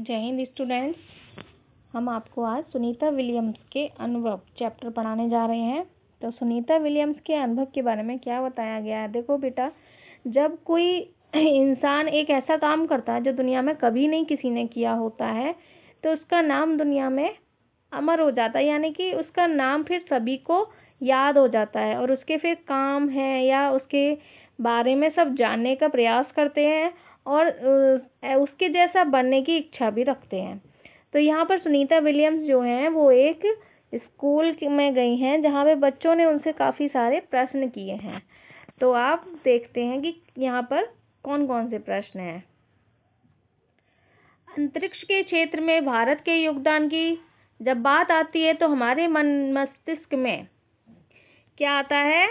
जय हिंद स्टूडेंट्स। हम आपको आज सुनीता विलियम्स के अनुभव चैप्टर पढ़ाने जा रहे हैं। तो सुनीता विलियम्स के अनुभव के बारे में क्या बताया गया है। देखो बेटा, जब कोई इंसान एक ऐसा काम करता है जो दुनिया में कभी नहीं किसी ने किया होता है, तो उसका नाम दुनिया में अमर हो जाता है, यानी कि उसका नाम फिर सभी को याद हो जाता है और उसके फिर काम है या उसके बारे में सब जानने का प्रयास करते हैं और उसके जैसा बनने की इच्छा भी रखते हैं। तो यहाँ पर सुनीता विलियम्स जो हैं वो एक स्कूल में गई हैं जहाँ पे बच्चों ने उनसे काफ़ी सारे प्रश्न किए हैं। तो आप देखते हैं कि यहाँ पर कौन कौन से प्रश्न हैं। अंतरिक्ष के क्षेत्र में भारत के योगदान की जब बात आती है तो हमारे मस्तिष्क में क्या आता है?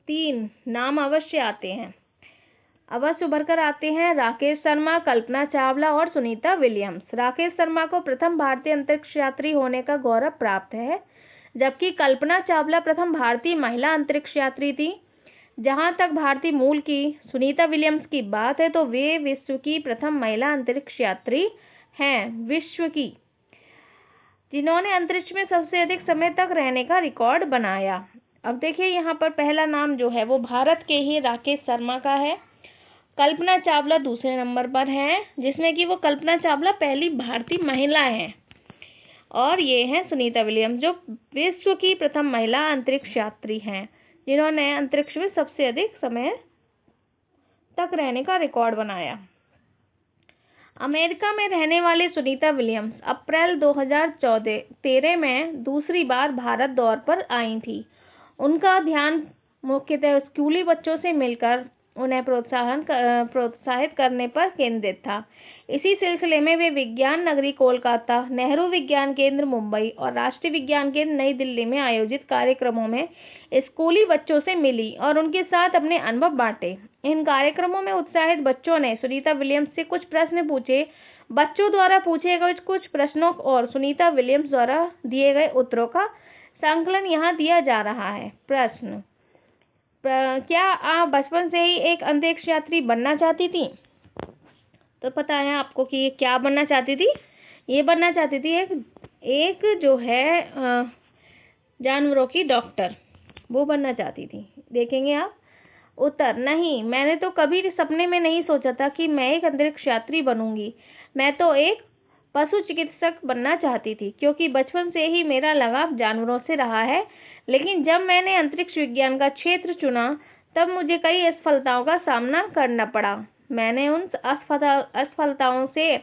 3 नाम अवश्य आते हैं, अवश्य उभर कर आते हैं। राकेश शर्मा, कल्पना चावला और सुनीता विलियम्स। राकेश शर्मा को प्रथम भारतीय अंतरिक्ष यात्री होने का गौरव प्राप्त है, जबकि कल्पना चावला प्रथम भारतीय महिला अंतरिक्ष यात्री थी। जहां तक भारतीय मूल की सुनीता विलियम्स की बात है तो वे विश्व की प्रथम महिला अंतरिक्ष यात्री हैं, विश्व की, जिन्होंने अंतरिक्ष में सबसे अधिक समय तक रहने का रिकॉर्ड बनाया। अब देखिए, यहाँ पर पहला नाम जो है वो भारत के ही राकेश शर्मा का है। कल्पना चावला दूसरे नंबर पर हैं, जिसमें कि वो कल्पना चावला पहली भारतीय महिला हैं, और ये हैं सुनीता विलियम्स जो विश्व की प्रथम महिला अंतरिक्ष यात्री हैं, जिन्होंने अंतरिक्ष में सबसे अधिक समय तक रहने का रिकॉर्ड बनाया। अमेरिका में रहने वाले सुनीता विलियम्स अप्रैल 2013 में दूसरी बार भारत दौरे पर आई थी। उनका ध्यान मुख्यतः स्कूली बच्चों से मिलकर उन्हें प्रोत्साहित करने पर केंद्रित था। इसी सिलसिले में वे विज्ञान नगरी कोलकाता, नेहरू विज्ञान केंद्र मुंबई और राष्ट्रीय विज्ञान केंद्र नई दिल्ली में आयोजित कार्यक्रमों में स्कूली बच्चों से मिली और उनके साथ अपने अनुभव बांटे। इन कार्यक्रमों में उत्साहित बच्चों ने सुनीता विलियम्स से कुछ प्रश्न पूछे। बच्चों द्वारा पूछे गए कुछ प्रश्नों और सुनीता विलियम्स द्वारा दिए गए उत्तरों का संकलन यहाँ दिया जा रहा है। प्रश्न: क्या आप बचपन से ही एक अंतरिक्ष यात्री बनना चाहती थी? तो पता है आपको कि ये क्या बनना चाहती थी? ये बनना चाहती थी एक जो है जानवरों की डॉक्टर, वो बनना चाहती थी। देखेंगे आप। उत्तर: नहीं, मैंने तो कभी सपने में नहीं सोचा था कि मैं एक अंतरिक्ष यात्री बनूंगी। मैं तो एक पशु चिकित्सक बनना चाहती थी, क्योंकि बचपन से ही मेरा लगाव जानवरों से रहा है। लेकिन जब मैंने अंतरिक्ष विज्ञान का क्षेत्र चुना तब मुझे कई असफलताओं का सामना करना पड़ा। मैंने उन असफलताओं से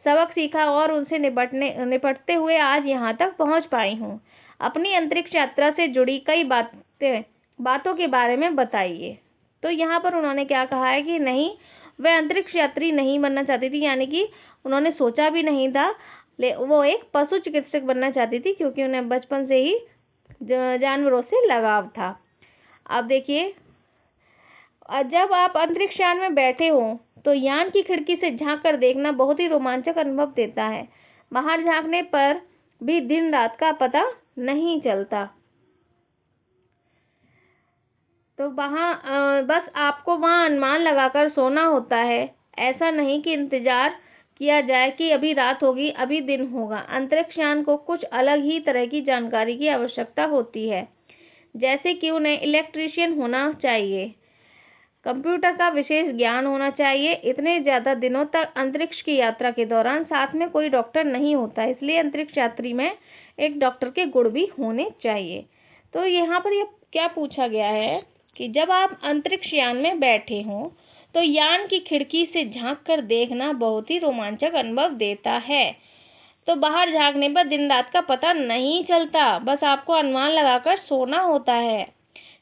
सबक सीखा और उनसे निपटते हुए आज यहाँ तक पहुँच पाई हूँ। अपनी अंतरिक्ष यात्रा से जुड़ी कई बातों के बारे में बताइए। तो यहाँ पर उन्होंने क्या कहा है कि नहीं, वह अंतरिक्ष यात्री नहीं बनना चाहती थी, यानी कि उन्होंने सोचा भी नहीं था। वो एक पशु चिकित्सक बनना चाहती थी, क्योंकि उन्हें बचपन से ही जानवरों से लगाव था। अब देखिए, जब आप अंतरिक्ष यान में बैठे हो तो यान की खिड़की से झांक कर देखना बहुत ही रोमांचक अनुभव देता है। बाहर झांकने पर भी दिन रात का पता नहीं चलता। तो बस आपको वहां अनुमान लगाकर सोना होता है। ऐसा नहीं कि इंतजार किया जाए कि अभी रात होगी अभी दिन होगा। अंतरिक्ष यान को कुछ अलग ही तरह की जानकारी की आवश्यकता होती है, जैसे कि उन्हें इलेक्ट्रीशियन होना चाहिए, कंप्यूटर का विशेष ज्ञान होना चाहिए। इतने ज़्यादा दिनों तक अंतरिक्ष की यात्रा के दौरान साथ में कोई डॉक्टर नहीं होता, इसलिए अंतरिक्ष यात्री में एक डॉक्टर के गुण भी होने चाहिए। तो यहाँ पर यह क्या पूछा गया है कि जब आप अंतरिक्ष यान में बैठे हों तो यान की खिड़की से झांक कर देखना बहुत ही रोमांचक अनुभव देता है। तो बाहर झांकने पर दिन रात का पता नहीं चलता, बस आपको अनुमान लगाकर सोना होता है।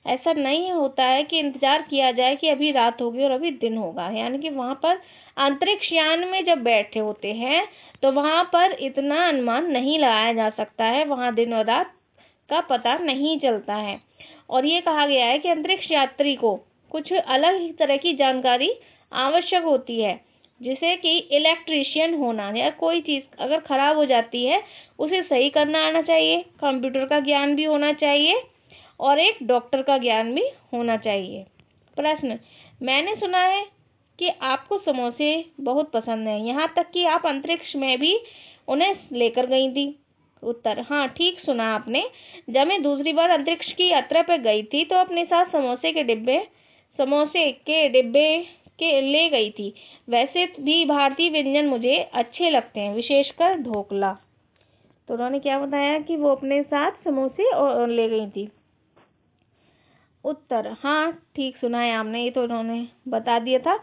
ऐसा नहीं होता है कि इंतजार किया जाए कि अभी रात होगी और अभी दिन होगा। यानी कि वहाँ पर अंतरिक्ष यान में जब बैठे होते हैं तो वहाँ पर इतना अनुमान नहीं लगाया जा सकता है, वहाँ दिन और रात का पता नहीं चलता है। और ये कहा गया है कि अंतरिक्ष यात्री को कुछ अलग ही तरह की जानकारी आवश्यक होती है, जिसे कि इलेक्ट्रीशियन होना, या कोई चीज़ अगर खराब हो जाती है उसे सही करना आना चाहिए, कंप्यूटर का ज्ञान भी होना चाहिए और एक डॉक्टर का ज्ञान भी होना चाहिए। प्रश्न: मैंने सुना है कि आपको समोसे बहुत पसंद हैं, यहाँ तक कि आप अंतरिक्ष में भी उन्हें लेकर गई थी। उत्तर, हाँ ठीक सुना आपने। जब मैं दूसरी बार अंतरिक्ष की यात्रा पर गई थी तो अपने साथ समोसे के डिब्बे के ले गई थी। वैसे भी भारतीय व्यंजन मुझे अच्छे लगते हैं, विशेषकर ढोकला। तो उन्होंने क्या बताया कि वो अपने साथ समोसे और ले गई थी। उत्तर, हाँ ठीक सुना है आपने, ये तो उन्होंने बता दिया था।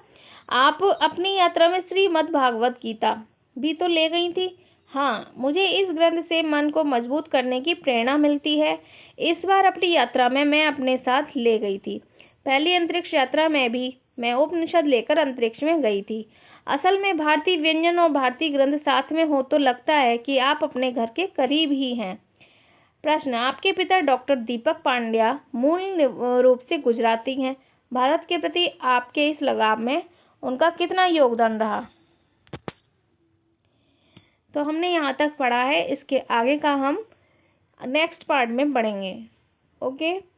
आप अपनी यात्रा में श्रीमद् भागवत गीता भी तो ले गई थी। हाँ, मुझे इस ग्रंथ से मन को मजबूत करने की प्रेरणा मिलती है। इस बार अपनी यात्रा में मैं अपने साथ ले गई थी। पहली अंतरिक्ष यात्रा में भी मैं उपनिषद लेकर अंतरिक्ष में गई थी। असल में भारतीय व्यंजन और भारतीय ग्रंथ साथ में हो तो लगता है कि आप अपने घर के करीब ही हैं। प्रश्न, आपके पिता डॉक्टर दीपक पांड्या मूल रूप से गुजराती हैं। भारत के प्रति आपके इस लगाव में उनका कितना योगदान रहा? तो हमने यहाँ तक पढ़ा है, इसके आगे का हम नेक्स्ट पार्ट में पढ़ेंगे। ओके।